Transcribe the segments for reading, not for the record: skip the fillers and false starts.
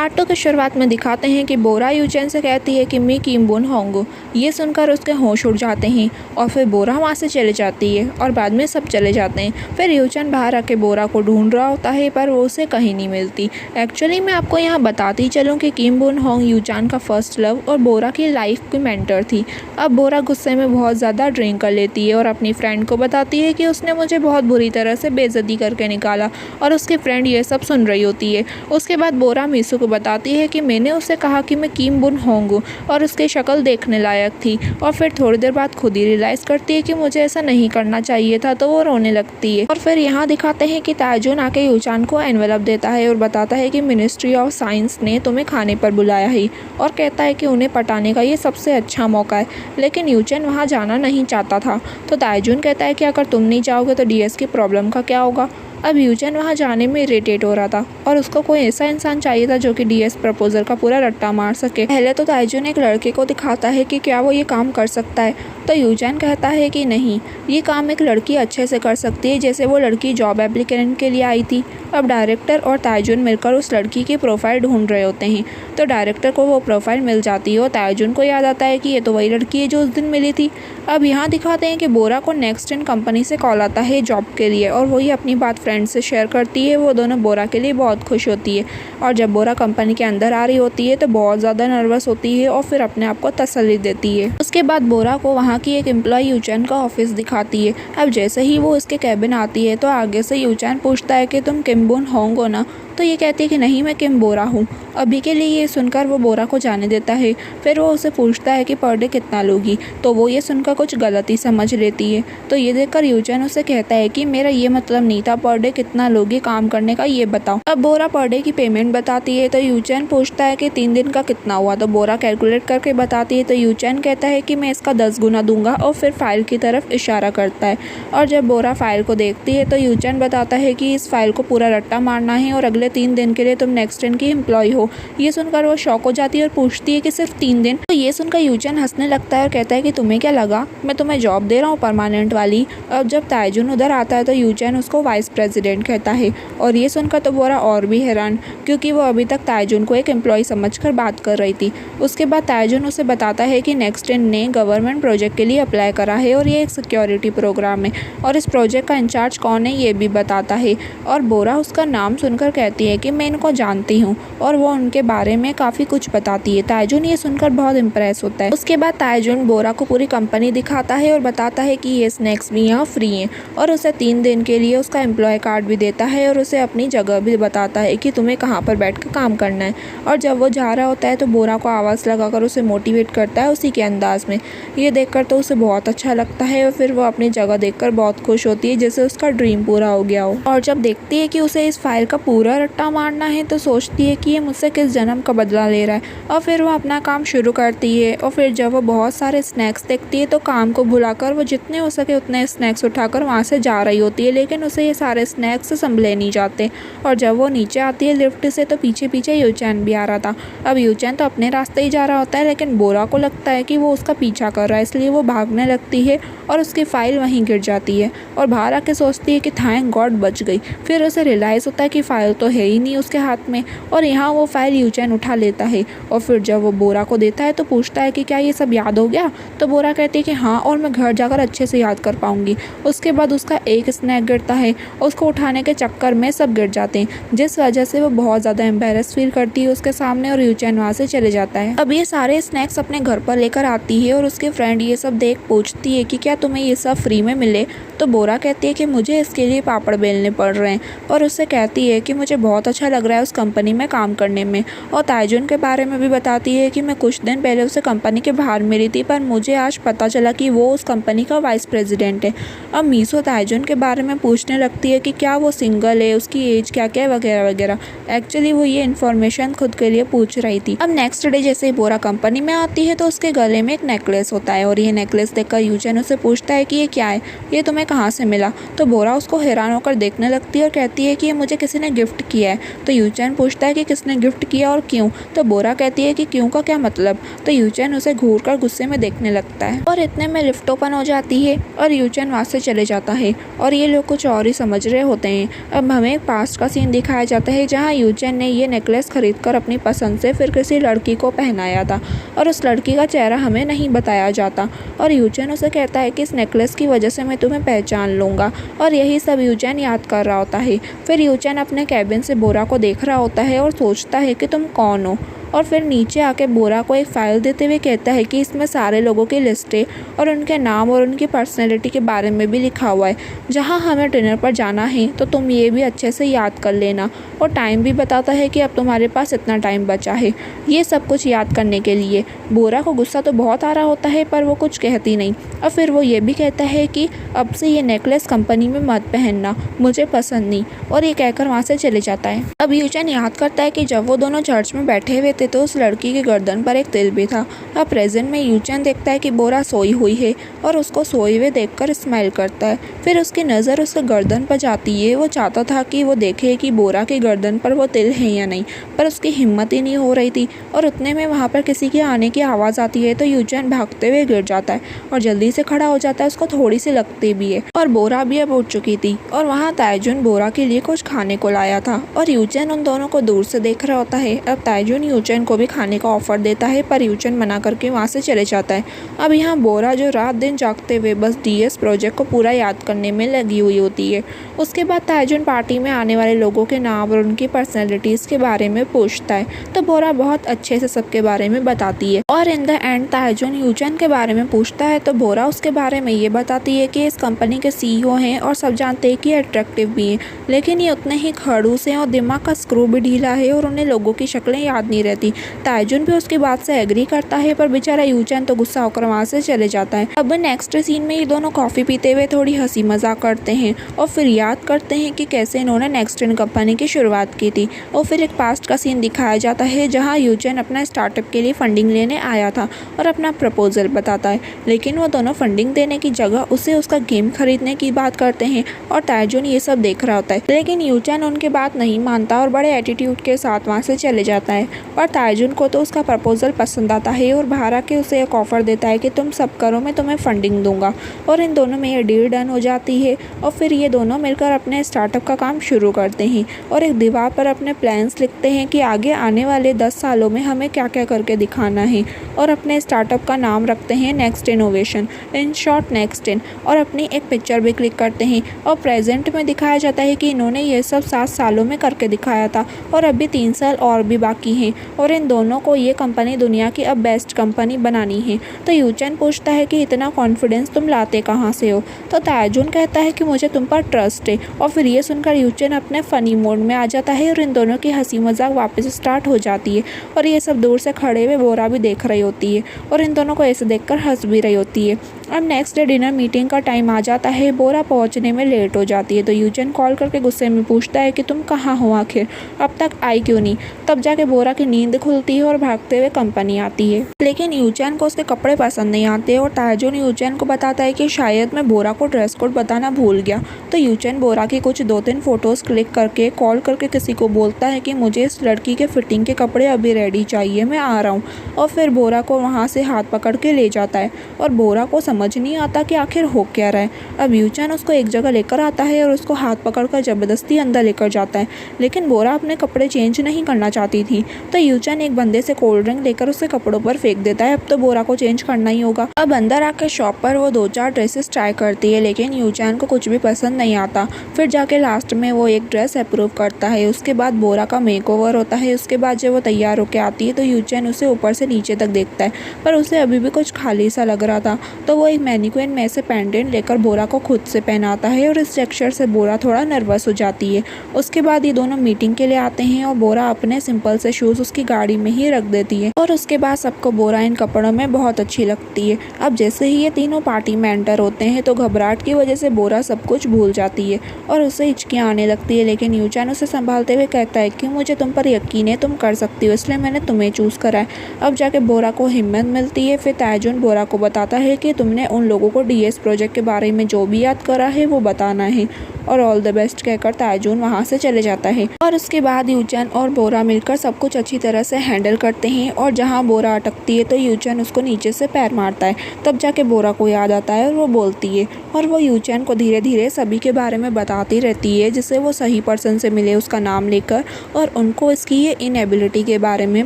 Part 2 की शुरुआत में दिखाते हैं कि बोरा यूचेन से कहती है कि मैं किम बुन होंगू। ये सुनकर उसके होश उड़ जाते हैं और फिर बोरा वहाँ से चले जाती है और बाद में सब चले जाते हैं। फिर यूचेन बाहर आके बोरा को ढूंढ रहा होता है पर वो उसे कहीं नहीं मिलती। एक्चुअली मैं आपको यहाँ बताती चलूँ कि किम बुन होंग यूचेन का फर्स्ट लव और बोरा की लाइफ की मेंटर थी। अब बोरा गुस्से में बहुत ज़्यादा ड्रिंक कर लेती है और अपनी फ्रेंड को बताती है कि उसने मुझे बहुत बुरी तरह से बेइज्जती करके निकाला और उसकी फ्रेंड ये सब सुन रही होती है। उसके बाद बोरा मीसू को बताती है कि मैंने उसे कहा कि मैं किम बुन होंगू और उसकी शक्ल देखने लायक थी और फिर थोड़ी देर बाद खुद ही रियलाइज़ करती है कि मुझे ऐसा नहीं करना चाहिए था, तो वो रोने लगती है। और फिर यहाँ दिखाते हैं कि ताजुन आके यूचान को एनवेलप देता है और बताता है कि मिनिस्ट्री ऑफ साइंस ने तुम्हें खाने पर बुलाया है और कहता है कि उन्हें पटाने का ये सबसे अच्छा मौका है। लेकिन यूचेन वहाँ जाना नहीं चाहता था, तो ताजुन कहता है कि अगर तुम नहीं जाओगे तो डीएस की प्रॉब्लम का क्या होगा। अब यूचेन वहाँ जाने में इरिटेट हो रहा था और उसको कोई ऐसा इंसान चाहिए था जो कि डीएस प्रपोजल का पूरा रट्टा मार सके। पहले तो ताइजुन एक लड़के को दिखाता है कि क्या वो ये काम कर सकता है, तो यूचेन कहता है कि नहीं, ये काम एक लड़की अच्छे से कर सकती है, जैसे वो लड़की जॉब एप्लीकेंट के लिए आई थी। अब डायरेक्टर और ताइजुन मिलकर उस लड़की की प्रोफाइल ढूंढ रहे होते हैं, तो डायरेक्टर को वो प्रोफाइल मिल जाती है और ताइजुन को याद आता है कि ये तो वही लड़की है जो उस दिन मिली थी। अब यहाँ दिखाते हैं कि बोरा को नेक्स्ट इन कंपनी से कॉल आता है जॉब के लिए और वही अपनी बात फ्रेंड से शेयर करती है। वो दोनों बोरा के लिए बहुत खुश होती है और जब बोरा कंपनी के अंदर आ रही होती है तो बहुत ज़्यादा नर्वस होती है और फिर अपने आप को तसल्ली देती है। उसके बाद बोरा को वहाँ की एक एम्प्लॉय यूचेन का ऑफिस दिखाती है। अब जैसे ही वो उसके कैबिन आती है तो आगे से यूचेन पूछता है कि तुम किम बुन होंग हो ना, तो ये कहती है कि नहीं, मैं किम बोरा हूँ। अभी के लिए ये सुनकर वो बोरा को जाने देता है। फिर वो उसे पूछता है कि पर डे कितना लोगी, तो वो ये सुनकर कुछ गलती समझ लेती है। तो ये देखकर यूचेन उसे कहता है कि मेरा ये मतलब नहीं था, पर डे कितना लोगी काम करने का ये बताओ। अब बोरा पर डे की पेमेंट बताती है, तो यूचेन पूछता है कि 3 दिन का कितना हुआ, तो बोरा कैलकुलेट करके बताती है। तो यूचेन कहता है कि मैं इसका 10 गुना दूंगा और फिर फाइल की तरफ इशारा करता है। और जब बोरा फाइल को देखती है तो यूचेन बताता है कि इस फाइल को पूरा रट्टा मारना है और अगले 3 दिन के लिए तुम नेक्स्ट इन की एम्प्लॉय हो। ये सुनकर वो शॉक हो जाती है और पूछती है कि सिर्फ 3 दिन। तो ये सुनकर यूचेन हंसने लगता है और कहता है कि तुम्हें क्या लगा मैं तुम्हें जॉब दे रहा हूँ परमानेंट वाली। अब जब ताइजुन उधर आता है तो यूचेन उसको वाइस प्रेसिडेंट कहता है और ये सुनकर तो बोरा और भी हैरान, क्योंकि वो अभी तक ताइजुन को एक एम्प्लॉय समझकर बात कर रही थी। उसके बाद ताइजुन उसे बताता है कि नेक्स्ट इन ने गवर्नमेंट प्रोजेक्ट के लिए अप्लाई करा है और ये एक सिक्योरिटी प्रोग्राम है और इस प्रोजेक्ट का इंचार्ज कौन है ये भी बताता है। और बोरा उसका नाम सुनकर कहती है कि मैं इनको जानती हूँ और वो उनके बारे में काफ़ी कुछ बताती है। ताइजुन ये सुनकर बहुत इम्प्रेस होता है। उसके बाद ताइजुन बोरा को पूरी कंपनी दिखाता है और बताता है कि ये स्नैक्स भी यहाँ फ्री हैं और उसे 3 दिन के लिए उसका एम्प्लॉय कार्ड भी देता है और उसे अपनी जगह भी बताता है कि तुम्हें कहाँ पर बैठ कर काम करना है। और जब वो जा रहा होता है तो बोरा को आवाज़ लगाकर उसे मोटिवेट करता है उसी के अंदाज में। ये देखकर तो उसे बहुत अच्छा लगता है और फिर वो अपनी जगह देखकर बहुत खुश होती है, जैसे उसका ड्रीम पूरा हो गया हो। और जब देखती है कि उसे इस फाइल का पूरा रट्टा मारना है तो सोचती है कि ये मुझसे किस जन्म का बदला ले रहा है और फिर वो अपना काम शुरू करती है। और फिर जब वो बहुत सारे स्नैक्स देखती है तो काम को भुलाकर वो जितने हो सके उतने स्नैक्स उठाकर वहाँ से जा रही होती है, लेकिन उसे ये सारे स्नैक्स संभले नहीं जाते। और जब वो नीचे आती है लिफ्ट से तो पीछे पीछे यूचेन भी आ रहा था। अब यूचेन तो अपने रास्ते ही जा रहा होता है, लेकिन बोरा को लगता है कि वो उसका पीछा कर रहा है, इसलिए वो भागने लगती है और उसकी फाइल वहीं गिर जाती है और बाहर आके सोचती है कि थैंक गॉड बच गई। फिर उसे रियलाइज़ होता है कि फाइल तो है ही नहीं उसके हाथ में और यहाँ वो फाइल यूचेन उठा लेता है और फिर जब वो बोरा को देता है तो पूछता है कि क्या ये सब याद हो गया। तो बोरा कहती है कि हाँ, और मैं घर जाकर अच्छे से याद कर पाऊंगी। उसके बाद उसका एक स्नैक गिरता है, उसको उठाने के चक्कर में सब गिर जाते हैं, जिस वजह से वो बहुत ज़्यादा एम्बेरस फील करती है उसके सामने और यूचेन वहाँ से चले जाता है। अब ये सारे स्नैक्स अपने घर पर लेकर आती है और उसके फ्रेंड ये सब देख पूछती है कि क्या तुम्हें ये सब फ्री में मिले। तो बोरा कहती है कि मुझे इसके लिए पापड़ बेलने पड़ रहे हैं और उससे कहती है कि मुझे बहुत अच्छा लग रहा है उस कंपनी में काम करने में। और ताइजुन के बारे में भी बताती है कि मैं कुछ दिन पहले उसे कंपनी के बाहर मिली थी, पर मुझे आज पता चला कि वो उस कंपनी का वाइस प्रेसिडेंट है। अब मीसो ताइजुन के बारे में पूछने लगती है कि क्या वो सिंगल है, उसकी एज क्या क्या वगैरह वगैरह। एक्चुअली वो ये इन्फॉर्मेशन खुद के लिए पूछ रही थी। अब नेक्स्ट डे जैसे ही बोरा कंपनी में आती है तो उसके गले में एक नेकलेस होता है और ये नेकलेस देखकर यूचेन उसे पूछता है कि ये क्या है, ये तुम्हें कहाँ से मिला। तो बोरा उसको हैरान होकर देखने लगती है और कहती है कि ये मुझे किसी ने गिफ्ट किया है। तो यूचैन पूछता है कि किसने गिफ्ट किया और क्यों। तो बोरा कहती है कि क्यों का क्या मतलब। तो यूचैन उसे घूर कर गुस्से में देखने लगता है और इतने में लिफ्ट ओपन हो जाती है और यूचैन वहाँ से चले जाता है और ये लोग कुछ और ही समझ रहे होते हैं। अब हमें एक पास्ट का सीन दिखाया जाता है जहाँ यूचैन ने ये नेकलेस खरीद कर अपनी पसंद से फिर किसी लड़की को पहनाया था और उस लड़की का चेहरा हमें नहीं बताया जाता और यूचैन उसे कहता है कि इस नेकलेस की वजह से मैं तुम्हें पहचान लूँगा और यही सब यूचैन याद कर रहा होता है। फिर यूचैन अपने कैबिन से बोरा को देख रहा होता है और सोचता है कि तुम कौन हो और फिर नीचे आके बोरा को एक फ़ाइल देते हुए कहता है कि इसमें सारे लोगों की लिस्ट है और उनके नाम और उनकी पर्सनैलिटी के बारे में भी लिखा हुआ है। जहाँ हमें डिनर पर जाना है तो तुम ये भी अच्छे से याद कर लेना और टाइम भी बताता है कि अब तुम्हारे पास इतना टाइम बचा है ये सब कुछ याद करने के लिए। बोरा को गुस्सा तो बहुत आ रहा होता है पर वो कुछ कहती नहीं और फिर वो ये भी कहता है कि अब से ये नेकलेस कंपनी में मत पहनना, मुझे पसंद नहीं, और ये कहकर वहाँ से चले जाता है। अब यूचैन याद करता है कि जब वो दोनों चर्च में बैठे हुए थे तो उस लड़की की गर्दन पर एक तिल भी था। अब प्रेजेंट में यूचैन देखता है कि बोरा सोई हुई है और उसको सोए हुए देखकर स्माइल करता है। फिर उसकी नज़र उसके गर्दन पर जाती है। वो चाहता था कि वो देखे कि बोरा की गर्दन पर वो तिल है या नहीं, पर उसकी हिम्मत ही नहीं हो रही थी और उतने में वहाँ पर किसी के आने की आवाज़ आती है। तो यूचैन भागते हुए गिर जाता है और जल्दी से खड़ा हो जाता है। उसको थोड़ी सी लगती भी है और बोरा भी अब उठ चुकी थी और वहाँ ताइजुन बोरा के लिए कुछ खाने को लाया था और यूचैन उन दोनों को दूर से देख रहा होता है। अब ताइजुन यूचैन को भी खाने का ऑफर देता है पर यूचैन मना करके वहाँ से चले जाता है। अब यहाँ बोरा जो रात दिन जागते हुए बस डीएस प्रोजेक्ट को पूरा याद करने में लगी हुई होती है। उसके बाद ताइजुन पार्टी में आने वाले लोगों के नाम और उनकी पर्सनैलिटीज़ के बारे में पूछता है तो बोरा बहुत अच्छे से सबके बारे में बताती है और इन द एंड ताइजुन यूचैन के बारे में पूछता है तो बोरा उसके बारे में ये बताती है कि इस कंपनी के CEO हैं और सब जानते हैं कि अट्रैक्टिव भी हैं, लेकिन ये उतने ही खड़ूस हैं और दिमाग का स्क्रू भी ढीला है और उन्हें लोगों की शक्लें याद नहीं रहती। ताइजुन भी उसकी बात से एग्री करता है पर बेचारा यूचैन तो गुस्सा होकर वहाँ से चले जाता है। अब नेक्स्ट सीन में ये दोनों कॉफ़ी पीते हुए थोड़ी हंसी मजाक करते हैं और फिर याद करते हैं कि कैसे इन्होंने नेक्स्ट कंपनी की शुरुआत की थी और फिर एक पास्ट का सीन दिखाया जाता है जहाँ यूचैन अपना स्टार्टअप के लिए फंडिंग लेने आया था और अपना प्रपोजल बताता है, लेकिन वो दोनों फंडिंग देने की जगह उसे उसका गेम खरीदने की बात करते हैं और ताइजुन ये सब देख रहा होता है। लेकिन यूचैन उनकी बात नहीं मानता और बड़े एटीट्यूड के साथ वहाँ से चले जाता है और ताइजुन को तो उसका प्रपोजल पसंद आता है और बाहर आके उसे एक ऑफर देता है कि तुम सब करो मैं तुम्हें फंडिंग दूंगा और इन दोनों में ये डील डन हो जाती है और फिर ये दोनों मिलकर अपने स्टार्टअप का काम शुरू करते हैं और एक दीवार पर अपने प्लान्स लिखते हैं कि आगे आने वाले 10 सालों में हमें क्या क्या करके दिखाना है और अपने स्टार्टअप का नाम रखते हैं next innovation, in short next in, और अपनी एक पिक्चर भी क्लिक करते हैं और प्रेजेंट में दिखाया जाता है कि इन्होंने ये सब 7 सालों में करके दिखाया था और अभी 3 साल और भी बाकी हैं और इन दोनों को ये कंपनी दुनिया की अब बेस्ट कंपनी बनानी है। तो यूचैन पूछता है कि इतना कॉन्फिडेंस तुम लाते कहाँ से हो। तो ताइजुन कहता है कि मुझे तुम पर ट्रस्ट है और फिर ये सुनकर यूचैन अपने फ़नी मोड में आ जाता है और इन दोनों की हंसी मजाक वापस स्टार्ट हो जाती है और ये सब दूर से खड़े हुए बोरा भी देख रही होती है और इन दोनों को ऐसे देखकर हंस भी रही होती है। अब नेक्स्ट डे डिनर मीटिंग का टाइम आ जाता है। बोरा पहुंचने में लेट हो जाती है तो यूचैन कॉल करके गुस्से में पूछता है कि तुम कहाँ हो आखिर, अब तक आई क्यों नहीं। तब जाके बोरा की नींद खुलती है और भागते हुए कंपनी आती है, लेकिन यूचैन को उसके कपड़े पसंद नहीं आते और ताइजुन यूचैन को बताता है कि शायद मैं बोरा को ड्रेस कोड बताना भूल गया। तो यूचैन बोरा की कुछ 2-3 फोटोज़ क्लिक करके कॉल करके किसी को बोलता है कि मुझे इस लड़की के फिटिंग के कपड़े अभी रेडी चाहिए, मैं आ रहा हूँ, और फिर बोरा को वहाँ से हाथ पकड़ के ले जाता है और बोरा को समझ नहीं आता कि आखिर हो क्या रहा है। अब यूचैन उसको एक जगह लेकर आता है और उसको हाथ पकड़कर ज़बरदस्ती अंदर लेकर जाता है, लेकिन बोरा अपने कपड़े चेंज नहीं करना चाहती थी। तो यूचैन एक बंदे से कोल्ड ड्रिंक लेकर उसके कपड़ों पर फेंक देता है। अब तो बोरा को चेंज करना ही होगा। अब अंदर आकर शॉप पर वो 2-4 ड्रेसेस ट्राई करती है, लेकिन यूचैन को कुछ भी पसंद नहीं आता। फिर जाके लास्ट में वो एक ड्रेस अप्रूव करता है। उसके बाद बोरा का मेकओवर होता है। उसके बाद जब वो तैयार होकर आती है तो यूचैन उसे ऊपर से नीचे तक देखता है, पर उसे अभी भी कुछ खाली सा लग रहा था। तो वो एक मैनिक्विन में से पेंडेंट लेकर बोरा को खुद से पहनाता है और इस जेस्चर से बोरा थोड़ा नर्वस हो जाती है। उसके बाद ये दोनों मीटिंग के लिए आते हैं और बोरा अपने सिंपल से शूज़ उसकी की गाड़ी में ही रख देती है और उसके बाद सबको बोरा इन कपड़ों में बहुत अच्छी लगती है। अब जैसे ही ये तीनों पार्टी में एंटर होते हैं तो घबराहट की वजह से बोरा सब कुछ भूल जाती है और उसे हिचकियाँ आने लगती है, लेकिन यूचैन उसे संभालते हुए कहता है कि मुझे तुम पर यकीन है, तुम कर सकती हो, इसलिए मैंने तुम्हें चूज़ करा है। अब जाके बोरा को हिम्मत मिलती है। फिर ताइजुन बोरा को बताता है कि तुमने उन लोगों को डीएस प्रोजेक्ट के बारे में जो भी याद करा है वो बताना है और ऑल द बेस्ट कहकर ताइजुन वहाँ से चले जाता है। और उसके बाद यूचैन और बोरा मिलकर सब कुछ अच्छी तरह से हैंडल करते हैं और जहाँ बोरा अटकती है तो यूचैन उसको नीचे से पैर मारता है। तब जाके बोरा को याद आता है और वो बोलती है और वो यूचैन को धीरे धीरे सभी के बारे में बताती रहती है जिससे वो सही पर्सन से मिले उसका नाम लेकर और उनको इसकी ये इनएबिलिटी के बारे में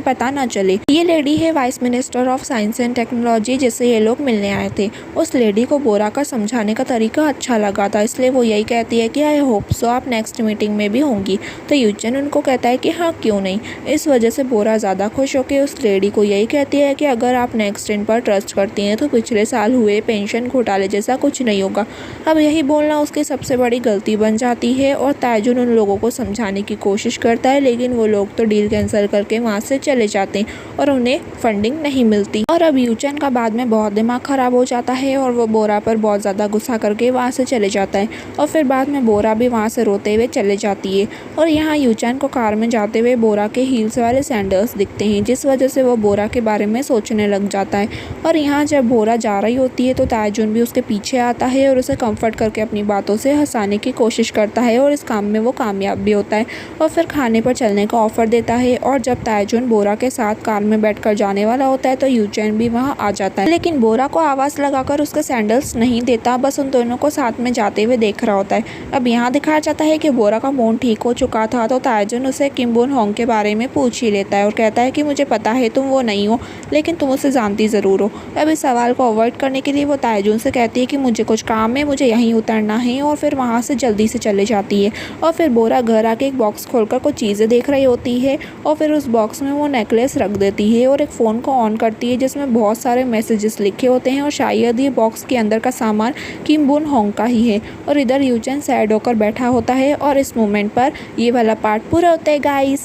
पता ना चले। ये लेडी है vice minister of science and technology जिससे ये लोग मिलने आए थे। उस लेडी को बोरा का समझाने का तरीका अच्छा लगा था, इसलिए वो यही कहती है कि आई होप सो आप नेक्स्ट मीटिंग में भी होंगी। तो यूचैन उनको कहता है कि हाँ क्यों नहीं। इस वजह से बोरा ज़्यादा खुश होकर उस लेडी को यही कहती है कि अगर आप नेक्स्ट इन पर ट्रस्ट करती हैं तो पिछले साल हुए पेंशन घोटाले जैसा कुछ नहीं होगा। अब यही बोलना उसकी सबसे बड़ी गलती बन जाती है और ताइजुन उन लोगों को समझाने की कोशिश करता है, लेकिन वो लोग तो डील कैंसिल करके वहाँ से चले जाते हैं और उन्हें फंडिंग नहीं मिलती। और अब यूचैन का बाद में बहुत दिमाग खराब हो जाता है और वो बोरा पर बहुत ज़्यादा गुस्सा करके वहाँ से चले जाता है और फिर बाद में बोरा भी वहाँ से रोते हुए चले जाती है। और यहाँ यूचैन को कार में जाते हुए बोरा के हील्स वाले सैंडल्स दिखते हैं जिस वजह से वो बोरा के बारे में सोचने लग जाता है। और यहाँ जब बोरा जा रही होती है तो ताइजुन भी उसके पीछे आता है और उसे कंफर्ट करके अपनी बातों से हंसाने की कोशिश करता है और इस काम में वो कामयाब भी होता है और फिर खाने पर चलने का ऑफर देता है। और जब ताइजुन बोरा के साथ कार में बैठकर जाने वाला होता है तो यूचैन भी वहाँ आ जाता है, लेकिन बोरा को आवाज़ लगाकर उसके सैंडल्स नहीं देता, बस उन दोनों को साथ में जाते हुए देख रहा होता है। अब यहाँ दिखाया जाता है कि बोरा का मूड ठीक हो चुका था तो ताइजुन उसे किम बुन होंग के बारे में पूछ ही लेता है और कहता है कि मुझे पता है तुम वो नहीं हो, लेकिन तुम उसे जानती ज़रूर हो। अब इस सवाल को अवॉइड करने के लिए वो ताइजुन से कहती है कि मुझे कुछ काम है, मुझे यहीं उतरना है और फिर वहाँ से जल्दी से चले जाती है। और फिर बोरा घर आके एक बॉक्स खोलकर कुछ चीज़ें देख रही होती है और फिर उस बॉक्स में वो नेकलेस रख देती है और एक फ़ोन को ऑन करती है जिसमें बहुत सारे मैसेजेस लिखे होते हैं और शायद ये बॉक्स के अंदर का सामान किम बुन होंग का ही है। और इधर यूचैन सैड होकर बैठा होता है और इस मोमेंट पर ये वाला पार्ट पूरा होता है गाइस।